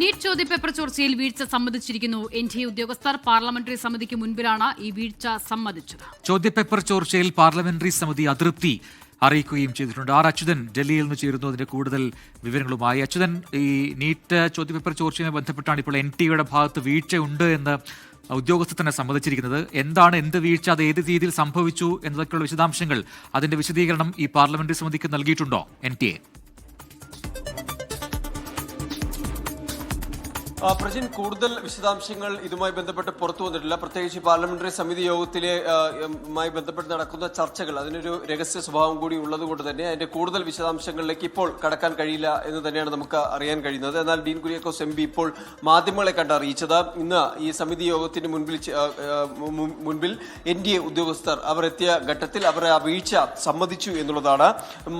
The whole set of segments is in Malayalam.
നീറ്റ് ചോദ്യപേപ്പർ ചോർച്ചയിൽ വീഴ്ച സമ്മതിച്ചിരിക്കുന്നു. NTA ഉദ്യോഗസ്ഥർ പാർലമെന്ററി സമിതിക്ക് മുൻപിലാണ് ഈ വീഴ്ച സമ്മതിച്ചത്. ചോദ്യപേപ്പർ ചോർച്ചയിൽ പാർലമെന്ററി സമിതി അതൃപ്തി അറിയിക്കുകയും ചെയ്തിട്ടുണ്ട്. അച്യുതൻ ഡൽഹിയിൽ നിന്ന് ചേരുന്നു അതിന്റെ കൂടുതൽ വിവരങ്ങളുമായി. അച്യുതൻ, ഈ നീറ്റ് ചോദ്യപേപ്പർ ചോർച്ചയുമായി ബന്ധപ്പെട്ടാണ് ഇപ്പോൾ NTA ഭാഗത്ത് വീഴ്ചയുണ്ട് എന്ന് ഉദ്യോഗസ്ഥർ തന്നെ സമ്മതിച്ചിരിക്കുന്നത്. എന്ത് വീഴ്ച, അത് ഏത് രീതിയിൽ സംഭവിച്ചു എന്നതൊക്കെയുള്ള വിശദാംശങ്ങൾ, അതിന്റെ വിശദീകരണം ഈ പാർലമെന്ററി സമിതിക്ക് നൽകിയിട്ടുണ്ടോ NTA? പ്രജിൻ, കൂടുതൽ വിശദാംശങ്ങൾ ഇതുമായി ബന്ധപ്പെട്ട് പുറത്തു വന്നിട്ടില്ല. പ്രത്യേകിച്ച് പാർലമെന്ററി സമിതി യോഗത്തിലുമായി ബന്ധപ്പെട്ട് നടക്കുന്ന ചർച്ചകൾ അതിനൊരു രഹസ്യ സ്വഭാവം കൂടി ഉള്ളതുകൊണ്ട് തന്നെ അതിന്റെ കൂടുതൽ വിശദാംശങ്ങളിലേക്ക് ഇപ്പോൾ കടക്കാൻ കഴിയില്ല എന്ന് തന്നെയാണ് നമുക്ക് അറിയാൻ കഴിയുന്നത്. എന്നാൽ ഡീൻ കുര്യാക്കോസ് MP ഇപ്പോൾ മാധ്യമങ്ങളെ കണ്ട് അറിയിച്ചത് ഇന്ന് ഈ സമിതി യോഗത്തിന് മുൻപിൽ NTA ഉദ്യോഗസ്ഥർ അവർ എത്തിയ ഘട്ടത്തിൽ അവർ ആ വീഴ്ച സമ്മതിച്ചു എന്നുള്ളതാണ്.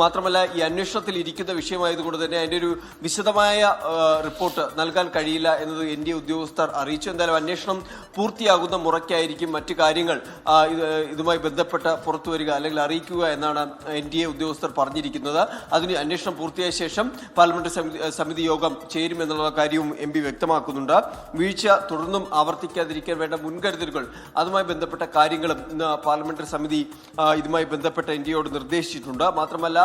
മാത്രമല്ല, ഈ അന്വേഷണത്തിൽ ഇരിക്കുന്ന വിഷയമായതുകൊണ്ട് തന്നെ അതിന്റെ ഒരു വിശദമായ റിപ്പോർട്ട് നൽകാൻ കഴിയില്ല എന്നത് NTA ഉദ്യോഗസ്ഥർ അറിയിച്ചു. എന്തായാലും അന്വേഷണം പൂർത്തിയാകുന്ന മുറയ്ക്കായിരിക്കും മറ്റു കാര്യങ്ങൾ ഇതുമായി ബന്ധപ്പെട്ട് പുറത്തു വരിക അല്ലെങ്കിൽ അറിയിക്കുക എന്നാണ് NTA ഉദ്യോഗസ്ഥർ പറഞ്ഞിരിക്കുന്നത്. അതിന് അന്വേഷണം പൂർത്തിയായ ശേഷം പാർലമെന്ററി സമിതി യോഗം ചേരുമെന്നുള്ള കാര്യവും MP വ്യക്തമാക്കുന്നുണ്ട്. വീഴ്ച തുടർന്നും ആവർത്തിക്കാതിരിക്കാൻ വേണ്ട മുൻകരുതലുകൾ, അതുമായി ബന്ധപ്പെട്ട കാര്യങ്ങളും ഇന്ന് പാർലമെന്ററി സമിതി ഇതുമായി ബന്ധപ്പെട്ട NTAയോട് നിർദ്ദേശിച്ചിട്ടുണ്ട്. മാത്രമല്ല,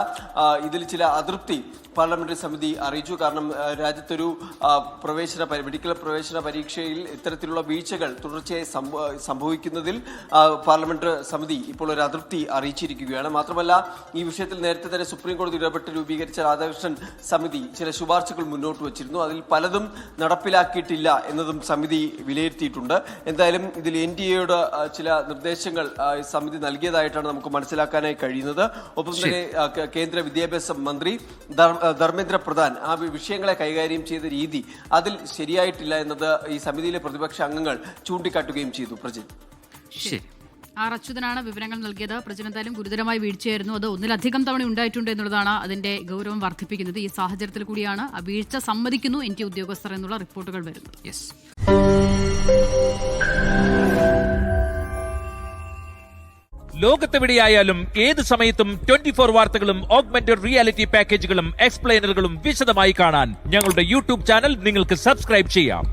ഇതിൽ ചില അതൃപ്തി പാർലമെന്ററി സമിതി അറിയിച്ചു. കാരണം രാജ്യത്തൊരു മെഡിക്കൽ പ്രവേശന പരീക്ഷയിൽ ഇത്തരത്തിലുള്ള വീഴ്ചകൾ തുടർച്ചയായി സംഭവിക്കുന്നതിൽ പാർലമെന്റ് സമിതി ഇപ്പോൾ ഒരു അതൃപ്തി അറിയിച്ചിരിക്കുകയാണ്. മാത്രമല്ല, ഈ വിഷയത്തിൽ നേരത്തെ തന്നെ സുപ്രീം കോടതി ഇടപെട്ട് രൂപീകരിച്ച രാധാകൃഷ്ണൻ സമിതി ചില ശുപാർശകൾ മുന്നോട്ട് വച്ചിരുന്നു. അതിൽ പലതും നടപ്പിലാക്കിയിട്ടില്ല എന്നതും സമിതി വിലയിരുത്തിയിട്ടുണ്ട്. എന്തായാലും ഇതിൽ NTAയോട് ചില നിർദ്ദേശങ്ങൾ സമിതി നൽകിയതായിട്ടാണ് നമുക്ക് മനസ്സിലാക്കാനായി കഴിയുന്നത്. ഒപ്പം തന്നെ കേന്ദ്ര വിദ്യാഭ്യാസ മന്ത്രി ധർമ്മേന്ദ്ര പ്രധാൻ ആ വിഷയങ്ങളെ കൈകാര്യം ചെയ്ത രീതി അതിൽ ശരിയായിട്ടില്ല എന്നത് ഈ സമിതിയിലെ പ്രതിപക്ഷ അംഗങ്ങൾ ചൂണ്ടിക്കാട്ടുകയും ചെയ്തു. പ്രജിൻ, അച്യുതനാണ് വിവരങ്ങൾ നൽകിയത്. പ്രജിൻ, എന്തായാലും ഗുരുതരമായ വീഴ്ചയായിരുന്നു. അത് ഒന്നിലധികം തവണ ഉണ്ടായിട്ടുണ്ട് എന്നുള്ളതാണ് അതിന്റെ ഗൗരവം വർദ്ധിപ്പിക്കുന്നത്. ഈ സാഹചര്യത്തിൽ കൂടിയാണ് ആ വീഴ്ച സമ്മതിക്കുന്നു NTA ഉദ്യോഗസ്ഥർ എന്നുള്ള റിപ്പോർട്ടുകൾ വരുന്നത്. ലോകത്തെവിടെയായാലും ഏത് സമയത്തും 24 വാർത്തകളും ഓഗ്മെന്റഡ് റിയാലിറ്റി പാക്കേജുകളും എക്സ്പ്ലെയിനറുകളും വിശദമായി കാണാൻ ഞങ്ങളുടെ YouTube ചാനൽ നിങ്ങൾക്ക് സബ്സ്ക്രൈബ് ചെയ്യാം.